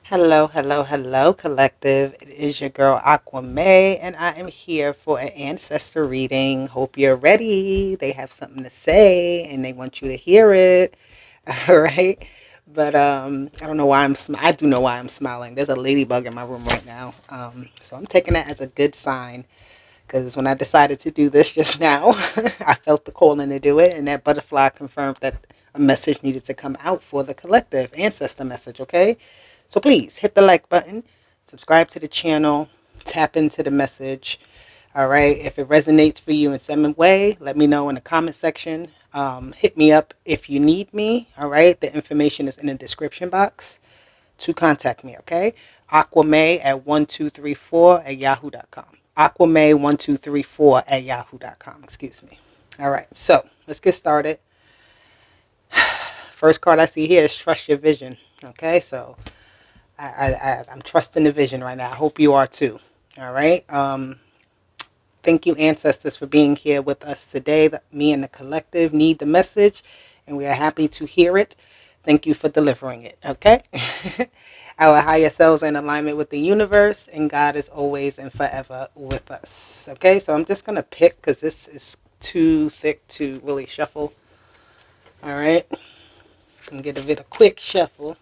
Hello, hello, hello, collective. It is your girl Aqua May, and I am here for an ancestor reading. Hope you're ready. They have something to say, and they want you to hear it. All right, but I don't know why I do know why I'm smiling. There's a ladybug in my room right now, so I'm taking that as a good sign. Because when I decided to do this just now, I felt the calling to do it, and that butterfly confirmed that a message needed to come out for the collective ancestor message, okay? So please hit the like button, subscribe to the channel, tap into the message, all right? If it resonates for you in some way, let me know in the comment section. Hit me up if you need me, all right? The information is in the description box to contact me, okay? Aquamay at 1234 at yahoo.com. Aquamay1234 at yahoo.com, excuse me. All right, so let's get started. First card I see here is Trust Your Vision, okay? So I'm trusting the vision right now. I hope you are too, all right? Thank you, ancestors, for being here with us today. Me and the collective need the message, and we are happy to hear it. Thank you for delivering it, okay? Our higher selves are in alignment with the universe, and God is always and forever with us, okay? So I'm just going to pick because this is too thick to really shuffle, all right? I'm going to give it a quick shuffle,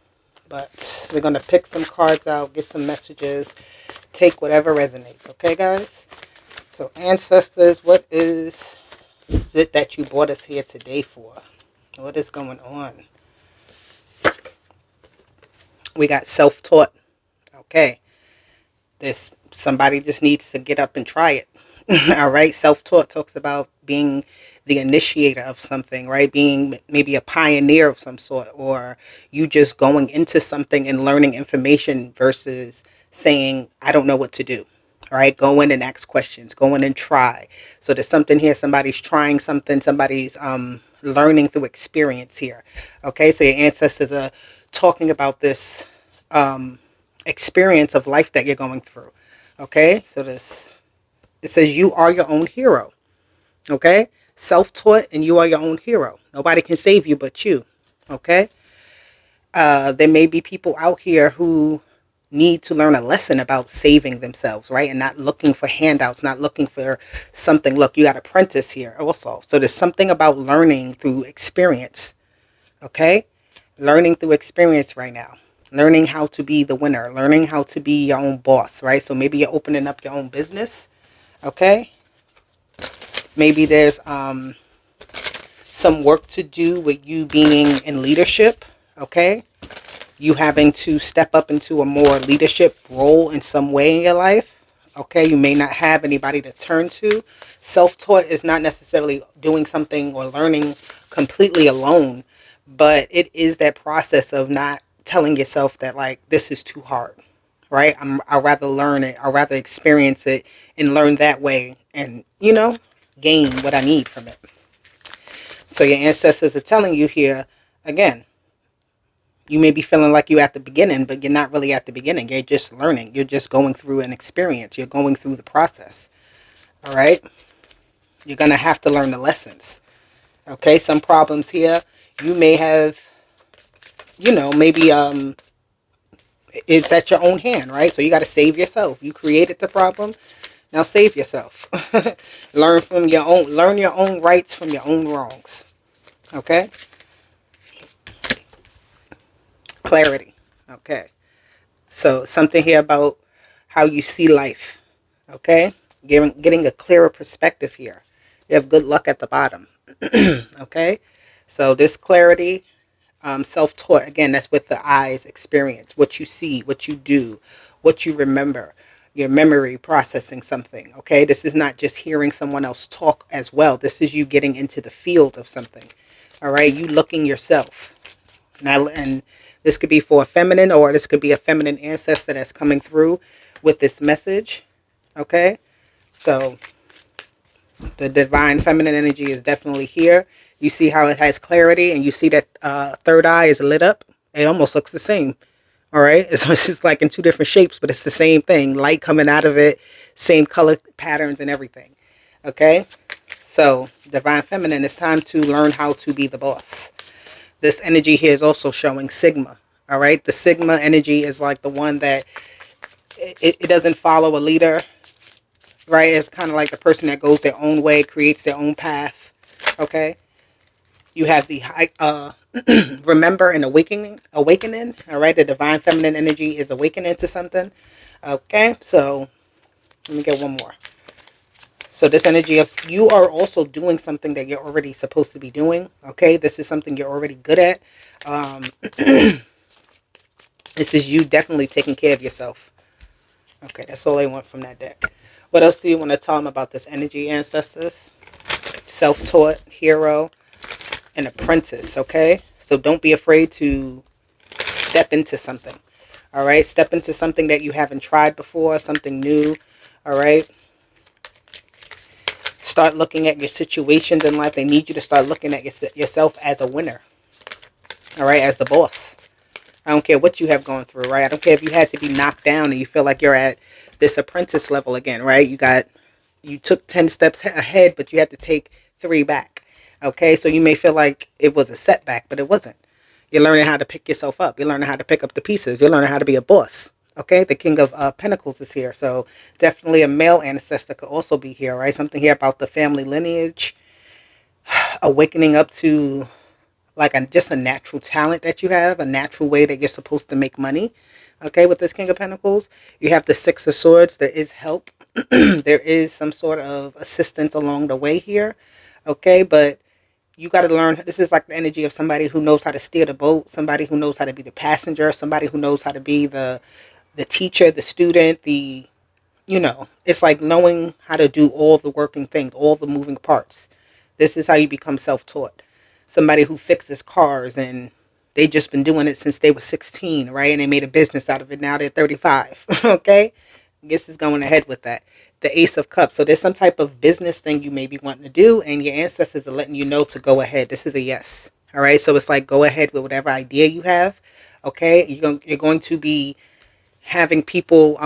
but we're going to pick some cards out, get some messages, take whatever resonates, okay, guys? So, ancestors, what is it that you brought us here today for? What is going on? We got self-taught. Okay. This somebody just needs to get up and try it. All right. Self-taught talks about being the initiator of something, right? Being maybe a pioneer of some sort, or you just going into something and learning information versus saying, I don't know what to do. All right. Go in and ask questions. Go in and try. So there's something here. Somebody's trying something. Somebody's learning through experience here. Okay. So your ancestors are talking about this experience of life that you're going through. Okay. So it says you are your own hero. Okay. Self-taught, and you are your own hero. Nobody can save you but you. Okay. There may be people out here who need to learn a lesson about saving themselves, right? And not looking for handouts, not looking for something. Look, you got apprentice here also. So there's something about learning through experience, okay? Learning through experience right now. Learning how to be the winner, learning how to be your own boss, right? So maybe you're opening up your own business, okay? Maybe there's some work to do with you being in leadership, okay? You having to step up into a more leadership role in some way in your life. Okay, you may not have anybody to turn to. Self-taught is not necessarily doing something or learning completely alone, but it is that process of not telling yourself that, like, this is too hard, right? I'd rather learn it, I'd rather experience it and learn that way and, gain what I need from it. So your ancestors are telling you here, again, you may be feeling like you're at the beginning, but you're not really at the beginning. You're just learning. You're just going through an experience. You're going through the process. All right? You're going to have to learn the lessons. Okay? Some problems here, you may have, maybe it's at your own hand, right? So you got to save yourself. You created the problem. Now save yourself. Learn your own rights from your own wrongs. Okay? Clarity. Okay. So something here about how you see life. Okay? Getting a clearer perspective here. You have good luck at the bottom. Okay? So this clarity, self-taught, again, that's with the eyes experience. What you see, what you do, what you remember. Your memory processing something. Okay? This is not just hearing someone else talk as well. This is you getting into the field of something. All right? You looking yourself. Now, and this could be for a feminine, or this could be a feminine ancestor that's coming through with this message. Okay? So the divine feminine energy is definitely here. You see how it has clarity, and you see that third eye is lit up. It almost looks the same. All right? It's just like in two different shapes, but it's the same thing. Light coming out of it, same color patterns and everything. Okay? So divine feminine, it's time to learn how to be the boss. This energy here is also showing Sigma. All right. The Sigma energy is like the one that it doesn't follow a leader, right? It's kind of like the person that goes their own way, creates their own path. Okay. You have the high, remember and awakening. All right. The divine feminine energy is awakening to something. Okay. So let me get one more. So this energy of you are also doing something that you're already supposed to be doing. Okay. This is something you're already good at. Um, this is you definitely taking care of yourself. Okay. That's all I want from that deck. What else do you want to tell them about this energy, ancestors? Self-taught, hero, and apprentice. Okay. So don't be afraid to step into something. All right. Step into something that you haven't tried before, something new. All right. Start looking at your situations in life. They need you to start looking at yourself as a winner. All right. As the boss. I don't care what you have gone through, right? I don't care if you had to be knocked down and you feel like you're at this apprentice level again, right? You took 10 steps ahead, but you had to take 3 back. Okay. So you may feel like it was a setback, but it wasn't. You're learning how to pick yourself up. You're learning how to pick up the pieces. You're learning how to be a boss. Okay, the King of Pentacles is here. So definitely a male ancestor could also be here, right? Something here about the family lineage, awakening up to like just a natural talent that you have, a natural way that you're supposed to make money. Okay, with this King of Pentacles, you have the Six of Swords. There is help. There is some sort of assistance along the way here. Okay, but you got to learn. This is like the energy of somebody who knows how to steer the boat, somebody who knows how to be the passenger, somebody who knows how to be the teacher, the student, it's like knowing how to do all the working things, all the moving parts. This is how you become self-taught. Somebody who fixes cars and they just been doing it since they were 16, right? And they made a business out of it. Now they're 35. Okay. I guess is going ahead with that. The Ace of Cups. So there's some type of business thing you may be wanting to do, and your ancestors are letting you know to go ahead. This is a yes. All right. So it's like go ahead with whatever idea you have. Okay. You're going to be having people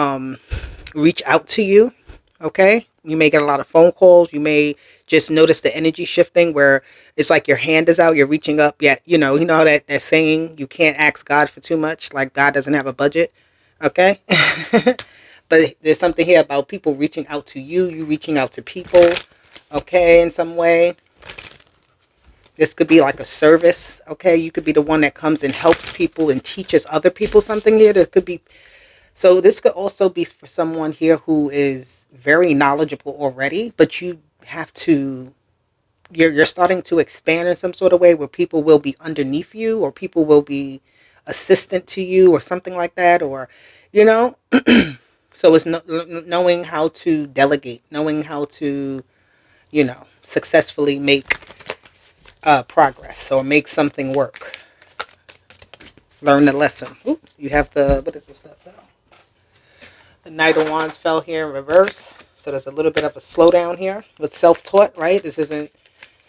reach out to you. Okay. You may get a lot of phone calls. You may just notice the energy shifting where it's like your hand is out, you're reaching up. Yet, you know that saying, you can't ask God for too much. Like God doesn't have a budget. Okay. But there's something here about people reaching out to you. You reaching out to people. Okay. In some way. This could be like a service. Okay. You could be the one that comes and helps people and teaches other people something here. There could be. So this could also be for someone here who is very knowledgeable already, but you have to, you're starting to expand in some sort of way where people will be underneath you or people will be assistant to you or something like that, or, you know, so it's knowing how to delegate, knowing how to, successfully make progress or make something work. Learn the lesson. Ooh, you have what is this stuff? The Knight of Wands fell here in reverse. So there's a little bit of a slowdown here with self-taught, right? This isn't,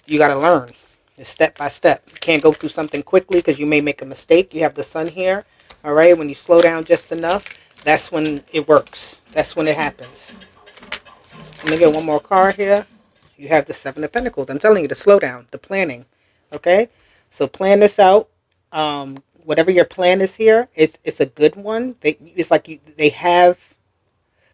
you got to learn. It's step by step. You can't go through something quickly because you may make a mistake. You have the Sun here, all right? When you slow down just enough, that's when it works. That's when it happens. Let me get one more card here. You have the Seven of Pentacles. I'm telling you, the slowdown, the planning, okay? So plan this out. Whatever your plan is here, it's a good one. It's like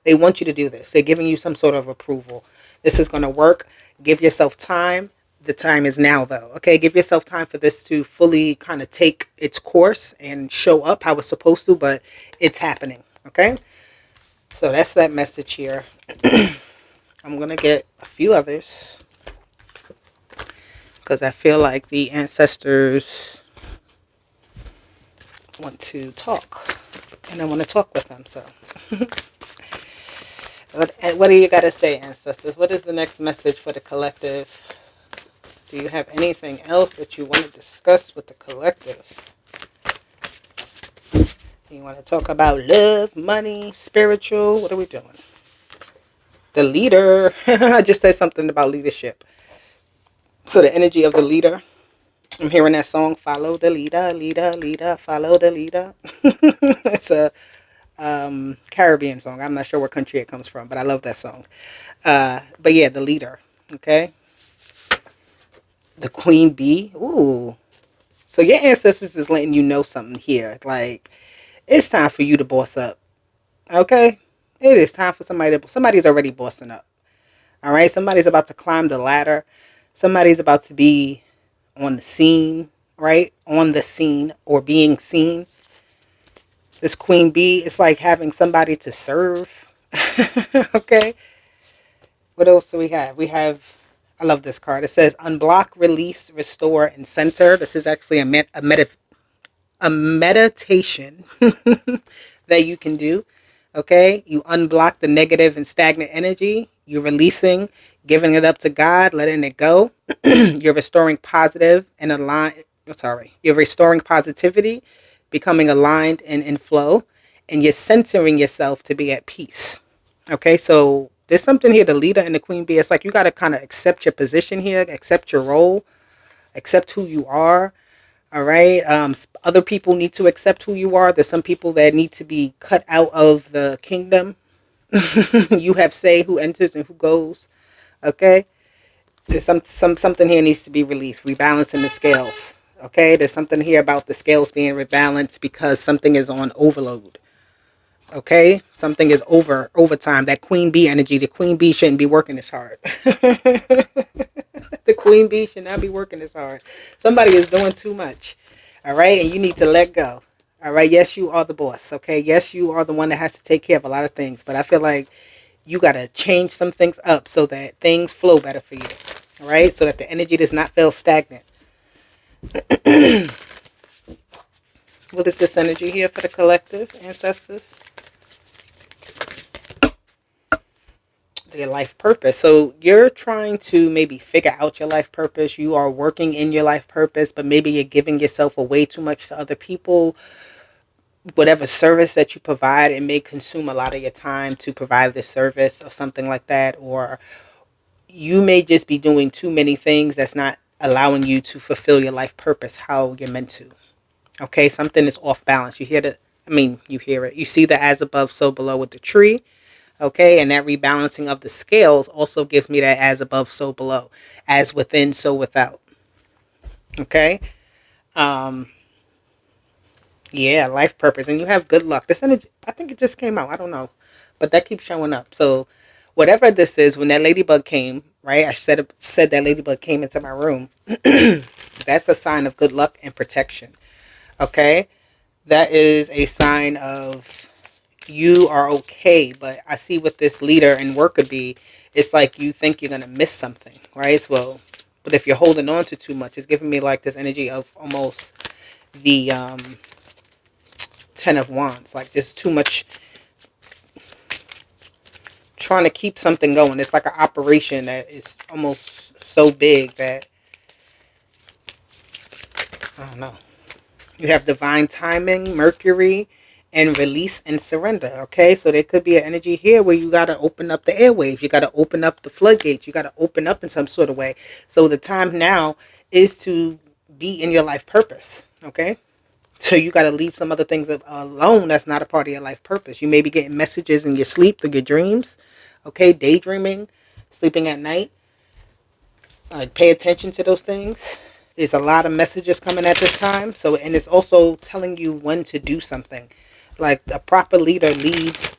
they want you to do this. They're giving you some sort of approval. This is going to work. Give yourself time. The time is now, though. Okay, give yourself time for this to fully kind of take its course and show up how it's supposed to, but it's happening. Okay, so that's that message here. I'm going to get a few others because I feel like the ancestors want to talk and I want to talk with them. So what do you got to say, ancestors? What is the next message for the collective? Do you have anything else that you want to discuss with the collective? You want to talk about love, money, spiritual? What are we doing? The leader. I just said something about leadership. So the energy of the leader. I'm hearing that song, Follow the Leader, Leader, Leader, Follow the Leader. It's a Caribbean song. I'm not sure what country it comes from, but I love that song. But yeah, the leader. Okay. The Queen Bee. Ooh. So your ancestors is letting you know something here. Like, it's time for you to boss up. Okay? It is time for somebody's already bossing up. All right? Somebody's about to climb the ladder. Somebody's about to be on the scene, right? On the scene or being seen. This queen bee, it's like having somebody to serve. Okay? What else do we have? We have, I love this card. It says unblock, release, restore, and center. This is actually a meditation that you can do. Okay, you unblock the negative and stagnant energy. You're releasing, giving it up to God, letting it go. You're restoring positive and aligned. Sorry, you're restoring positivity, becoming aligned and in flow, and you're centering yourself to be at peace. Okay, so there's something here. The leader and the queen bee. It's like you got to kind of accept your position here, accept your role, accept who you are. All right. Other people need to accept who you are. There's some people that need to be cut out of the kingdom. You have say who enters and who goes. Okay. There's something here needs to be released. Rebalancing the scales. Okay. There's something here about the scales being rebalanced because something is on overload. Okay. Something is overtime. That queen bee energy. The queen bee shouldn't be working this hard. The queen bee should not be working this hard. Somebody is doing too much. All right. And you need to let go. All right. Yes, you are the boss. Okay. Yes, you are the one that has to take care of a lot of things. But I feel like you got to change some things up so that things flow better for you. All right. So that the energy does not feel stagnant. What is this energy here for the collective ancestors? Your life purpose. So you're trying to maybe figure out your life purpose. You are working in your life purpose, but maybe you're giving yourself away too much to other people. Whatever service that you provide, it may consume a lot of your time to provide this service or something like that. Or you may just be doing too many things that's not allowing you to fulfill your life purpose how you're meant to. Okay, something is off balance. You hear the, I mean, you hear it. You see the as above, so below with the tree. Okay, and that rebalancing of the scales also gives me that as above, so below, as within, so without. Okay, um, yeah, life purpose, and you have good luck. This energy, I think it just came out. I don't know, but that keeps showing up. So, whatever this is, when that ladybug came, right? I said that ladybug came into my room. That's a sign of good luck and protection. Okay, that is a sign of you are okay. But I see with this leader and worker bee, it's like you think you're gonna miss something, right? So, but if you're holding on to too much, it's giving me like this energy of almost the 10 of Wands. Like there's too much trying to keep something going. It's like an operation that is almost so big that I don't know. You have divine timing, Mercury, and release and surrender. Okay, so there could be an energy here where you got to open up the airwaves. You got to open up the floodgates. You got to open up in some sort of way. So the time now is to be in your life purpose. Okay, so you got to leave some other things alone. That's not a part of your life purpose. You may be getting messages in your sleep through your dreams. Okay, daydreaming, sleeping at night. Pay attention to those things. There's a lot of messages coming at this time. So, and it's also telling you when to do something. Like a proper leader leads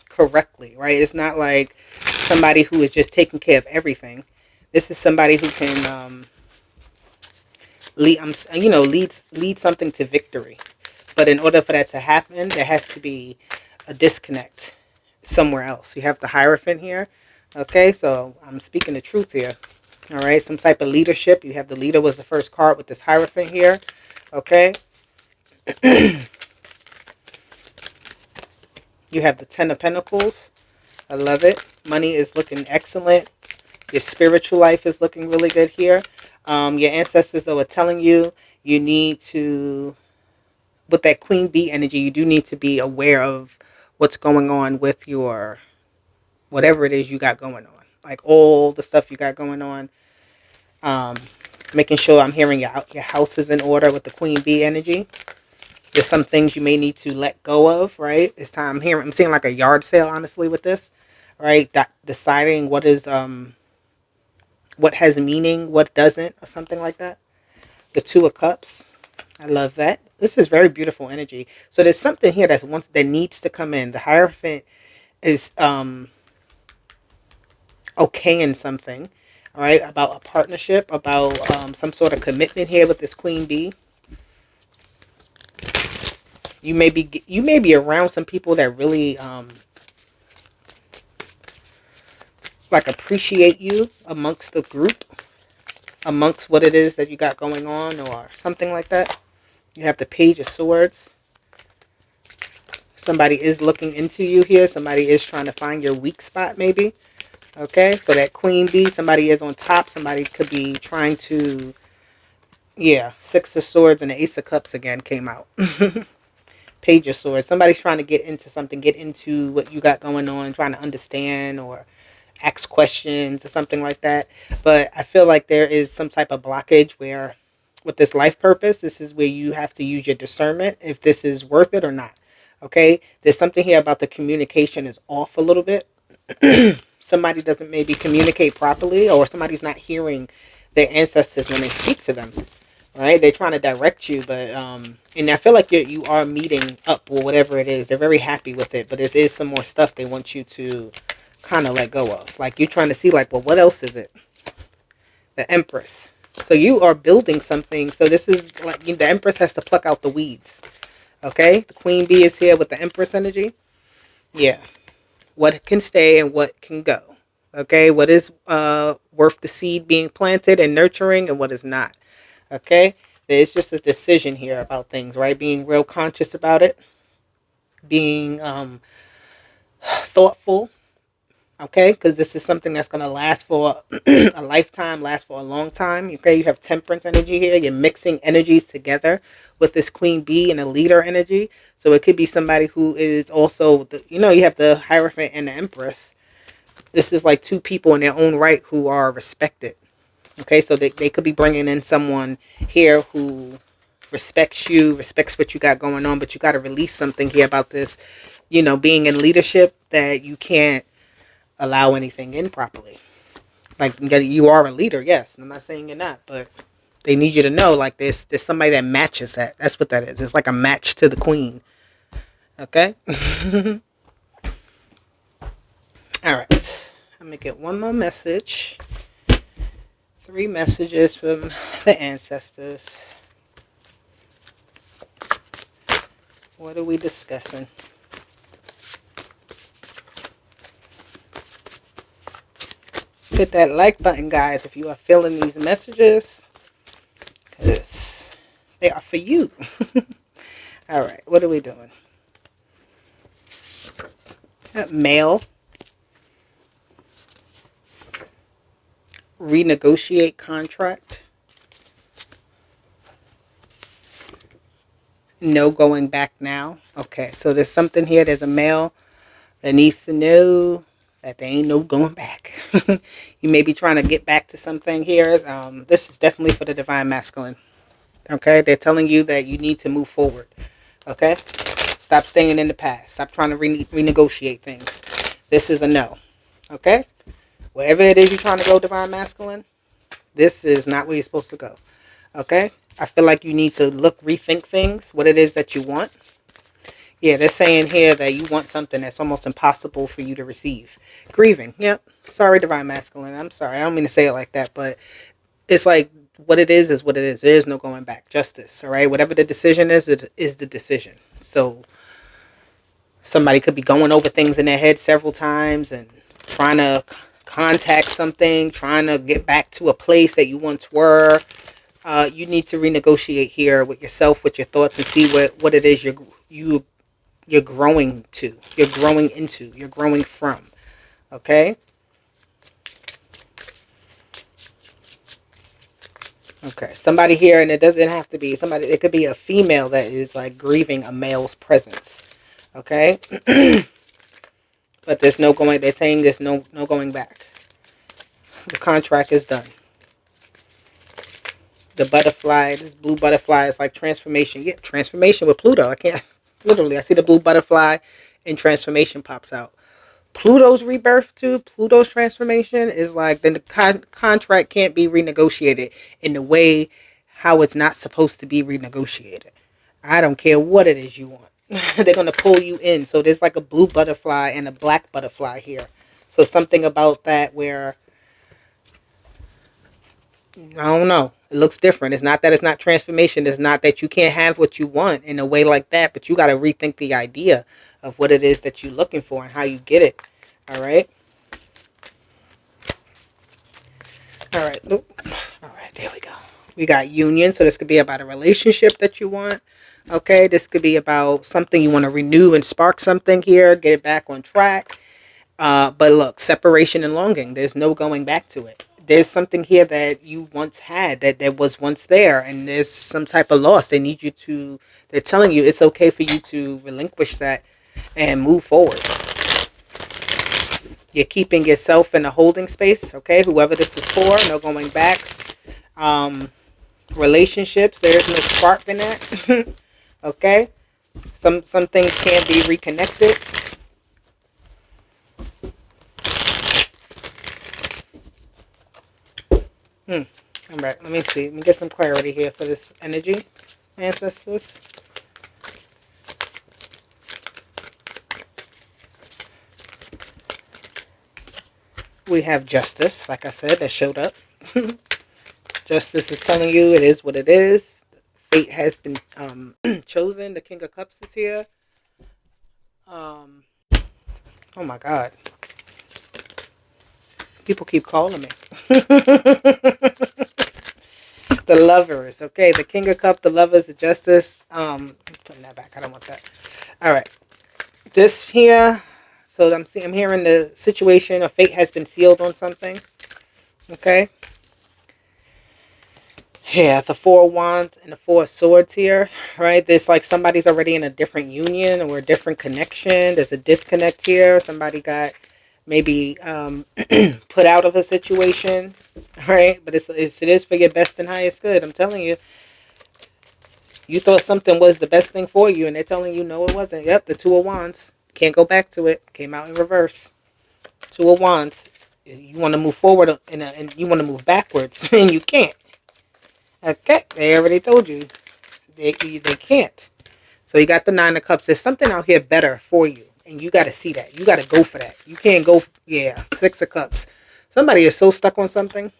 correctly, right? It's not like somebody who is just taking care of everything. This is somebody who can lead, lead something to victory. But in order for that to happen, there has to be a disconnect somewhere else. You have the Hierophant here. Okay, so I'm speaking the truth here. All right, some type of leadership. You have the leader was the first card with this Hierophant here. Okay. You have the 10 of Pentacles. I love it. Money is looking excellent. Your spiritual life is looking really good here. Your ancestors, though, are telling you you need to, with that queen bee energy, you do need to be aware of what's going on with your, whatever it is you got going on. Like all the stuff you got going on. Making sure I'm hearing your house is in order with the queen bee energy. There's some things you may need to let go of, right? It's time here. I'm seeing like a yard sale, honestly, with this, right? Deciding what is what has meaning, what doesn't, or something like that. The Two of Cups. I love that. This is very beautiful energy. So there's something here that needs to come in. The Hierophant is okay in something, all right, about a partnership, about some sort of commitment here with this Queen Bee. You may be around some people that really like appreciate you amongst the group, amongst what it is that you got going on, or something like that. You have the Page of Swords. Somebody is looking into you here. Somebody is trying to find your weak spot, maybe. Okay, so that Queen Bee, somebody is on top. Somebody could be trying to, yeah, Six of Swords and the Ace of Cups again came out. Page of Swords. Somebody's trying to get into something, get into what you got going on, trying to understand or ask questions or something like that. But I feel like there is some type of blockage where with this life purpose, this is where you have to use your discernment if this is worth it or not. Okay, there's something here about the communication is off a little bit. Somebody doesn't maybe communicate properly, or somebody's not hearing their ancestors when they speak to them. Right? They're trying to direct you, but and I feel like you are meeting up or whatever it is. They're very happy with it, but there is some more stuff they want you to kind of let go of. Like you're trying to see, like, well, what else is it? The Empress. So you are building something. So this is like the Empress has to pluck out the weeds. Okay, the Queen Bee is here with the Empress energy. Yeah, what can stay and what can go. Okay, what is worth the seed being planted and nurturing, and what is not. Okay, there's just a decision here about things, right? Being real conscious about it, being thoughtful. Okay, because this is something that's going to last for a lifetime, last for a long time. Okay, you have Temperance energy here. You're mixing energies together with this Queen Bee and a leader energy. So it could be somebody who is also, you have the Hierophant and the Empress. This is like two people in their own right who are respected. Okay, so they could be bringing in someone here who respects you, respects what you got going on, but you got to release something here about this, being in leadership, that you can't allow anything in properly. Like, you are a leader, yes. I'm not saying you're not, but they need you to know, like, there's somebody that matches that. That's what that is. It's like a match to the queen. Okay? All right. I'm going to get one more message. 3 messages from the ancestors. What are we discussing? Hit that like button, guys, if you are feeling these messages, because they are for you. All right, what are we doing? Male. Renegotiate contract. No going back now. Okay, so there's something here. There's a male that needs to know that there ain't no going back. You may be trying to get back to something here. This is definitely for the Divine Masculine. Okay, they're telling you that you need to move forward. Okay, stop staying in the past. Stop trying to renegotiate things. This is a no. Okay, wherever it is you're trying to go, Divine Masculine, this is not where you're supposed to go. Okay, I feel like you need to rethink things, what it is that you want. Yeah, they're saying here that you want something that's almost impossible for you to receive. Grieving. Yep. Sorry, Divine Masculine. I'm sorry. I don't mean to say it like that, but it's like what it is what it is. There is no going back. Justice. All right. Whatever the decision is, it is the decision. So somebody could be going over things in their head several times and trying to contact something, trying to get back to a place that you once were. You need to renegotiate here with yourself, with your thoughts, and see what it is you're growing to, you're growing into, you're growing from. Okay? Okay. Somebody here, and it doesn't have to be somebody, it could be a female that is like grieving a male's presence. Okay? But there's no going, they're saying there's no going back. The contract is done. The butterfly, this blue butterfly is like transformation. Yeah, transformation with Pluto. I see the blue butterfly and transformation pops out. Pluto's rebirth too, Pluto's transformation is like, then the contract can't be renegotiated in the way how it's not supposed to be renegotiated. I don't care what it is you want. They're going to pull you in. So there's like a blue butterfly and a black butterfly here. So something about that where, I don't know, it looks different. It's not that it's not transformation. It's not that you can't have what you want in a way like that, but you got to rethink the idea of what it is that you're looking for and how you get it. All right. All right. Nope. All right. There we go. We got union. So this could be about a relationship that you want. Okay. This could be about something you want to renew and spark something here. Get it back on track. But look, separation and longing. There's no going back to it. There's something here that you once had that was once there, and there's some type of loss. They're telling you it's okay for you to relinquish that and move forward. You're keeping yourself in a holding space, okay? Whoever this is for, no going back. Relationships, there's no spark in that. Okay? Some things can't be reconnected. All right, let me see. Let me get some clarity here for this energy, ancestors. We have justice, like I said, that showed up. Justice is telling you it is what it is. Fate has been chosen. The King of Cups is here. Oh my God. People keep calling me. The Lovers, okay? The King of Cups, the Lovers, the Justice. I'm putting that back. I don't want that. All right. This here. So I'm hearing the situation of fate has been sealed on something. Okay. Yeah, the Four of Wands and the Four of Swords here, right? There's like somebody's already in a different union or a different connection. There's a disconnect here. Somebody got maybe put out of a situation, right? But it is for your best and highest good. I'm telling you, you thought something was the best thing for you, and they're telling you no, it wasn't. Yep, the Two of Wands. Can't go back to it. Came out in reverse. Two of Wands. You want to move forward and you want to move backwards, and you can't. Okay, they already told you they can't. So you got the Nine of Cups. There's something out here better for you, and you got to see that. You got to go for that. You can't go. Yeah, Six of Cups. Somebody is so stuck on something,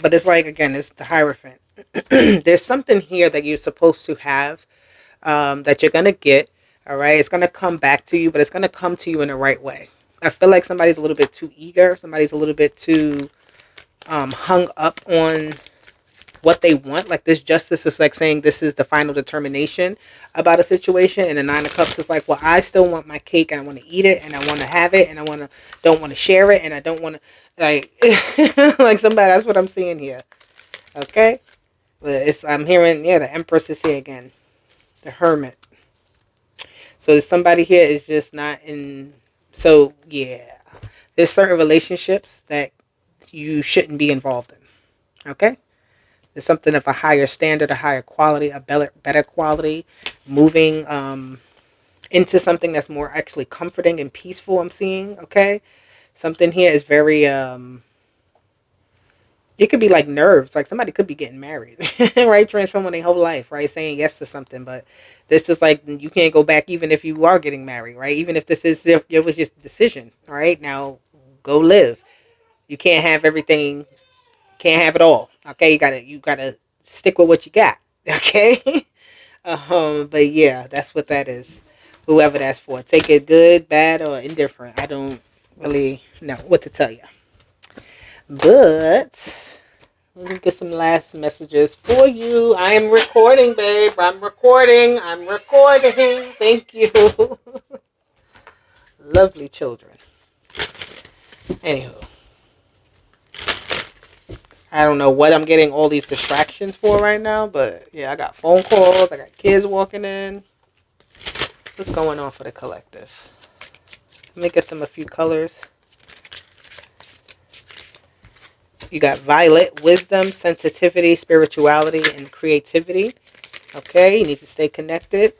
but it's like again, it's the Hierophant. There's something here that you're supposed to have that you're gonna get. All right, it's gonna come back to you, but it's gonna come to you in the right way. I feel like somebody's a little bit too eager. Somebody's a little bit too hung up on what they want. Like this Justice is like saying this is the final determination about a situation, and the Nine of Cups is like, well, I still want my cake and I want to eat it and I want to have it and I don't want to share it and I don't want to like like somebody. That's what I'm seeing here. Okay, but I'm hearing the Empress is here again, the Hermit. So somebody here is just not in. So yeah, there's certain relationships that you shouldn't be involved in. Okay. There's something of a higher standard, a higher quality, a better quality, moving into something that's more actually comforting and peaceful. I'm seeing, okay? Something here is very, it could be like nerves. Like somebody could be getting married, right? Transforming their whole life, right? Saying yes to something. But this is like, you can't go back even if you are getting married, right? Even if it was just a decision, all right? Now, go live. You can't have everything. Can't have it all. Okay, you gotta stick with what you got. Okay. But yeah, that's what that is. Whoever that's for, take it good, bad, or indifferent. I don't really know what to tell you. But let me get some last messages for you. I am recording, babe. I'm recording. Thank you. Lovely children. Anywho. I don't know what I'm getting all these distractions for right now, but yeah, I got phone calls. I got kids walking in. What's going on for the collective? Let me get them a few colors. You got violet, wisdom, sensitivity, spirituality, and creativity. Okay, you need to stay connected.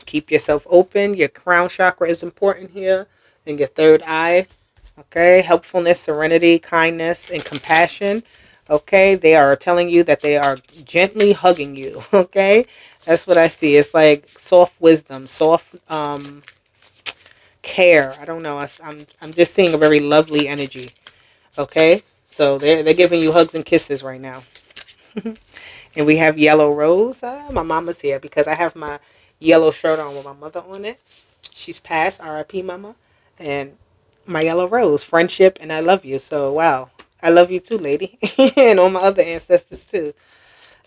Keep yourself open. Your crown chakra is important here. And your third eye. Okay, helpfulness, serenity, kindness, and compassion. Okay, they are telling you that they are gently hugging you. Okay, that's what I see. It's like soft wisdom, soft care. I don't know. I'm just seeing a very lovely energy. Okay, so they're giving you hugs and kisses right now. And we have yellow rose. My mama's here because I have my yellow shirt on with my mother on it. She's passed, R.I.P. Mama, and my yellow rose, friendship, and I love you. So wow, I love you too, lady, and all my other ancestors too.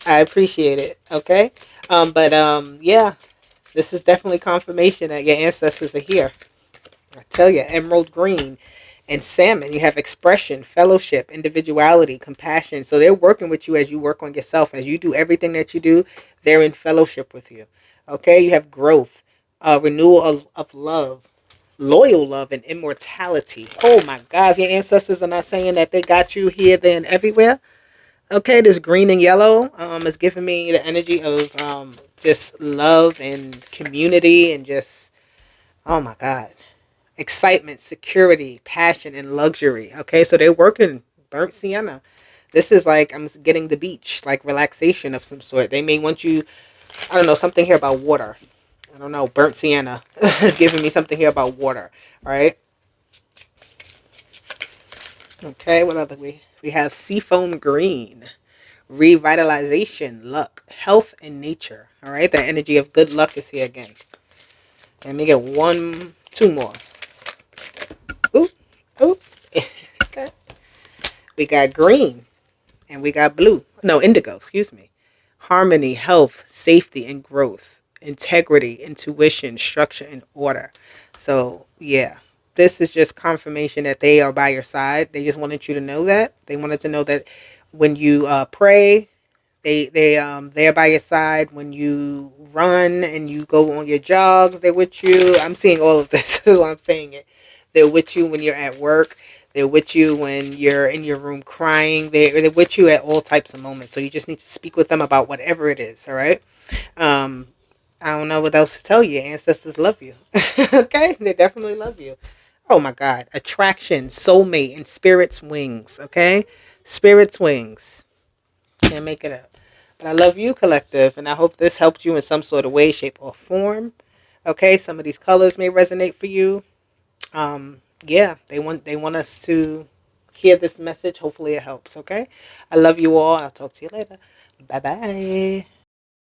I appreciate it. Okay, yeah, this is definitely confirmation that your ancestors are here. I tell you, emerald green and salmon. You have expression, fellowship, individuality, compassion. So they're working with you as you work on yourself. As you do everything that you do, they're in fellowship with you. Okay, you have growth, renewal of love, loyal love, and immortality. Oh my God, your ancestors are not saying that they got you here, there, and everywhere. Okay, this green and yellow is giving me the energy of just love and community and just, oh my God, excitement, security, passion, and luxury. Okay, so they're working burnt sienna. This is like I'm getting the beach, like relaxation of some sort. They may want you, I don't know, something here about water. I don't know, burnt sienna is giving me something here about water. All right. Okay, what other we have seafoam green, revitalization, luck, health, and nature. All right, that energy of good luck is here again. Let me get two more. Ooh, ooh. Okay. We got green and we got blue. No, indigo, excuse me. Harmony, health, safety, and growth. Integrity, intuition, structure, and order. So, yeah, this is just confirmation that they are by your side. They just wanted you to know that. They wanted to know that when you pray, they're by your side. When you run and you go on your jogs, they're with you. I'm seeing all of this. Is why I'm saying it. They're with you when you're at work. They're with you when you're in your room crying. They're with you at all types of moments. So you just need to speak with them about whatever it is. All right. Um, I don't know what else to tell you. Ancestors love you. Okay, they definitely love you. Oh my God, attraction, soulmate, and spirit's wings. Okay, spirit's wings. Can't make it up. But I love you, collective, and I hope this helped you in some sort of way, shape, or form. Okay, some of these colors may resonate for you. Yeah, they want us to hear this message. Hopefully, it helps. Okay, I love you all. I'll talk to you later. Bye bye.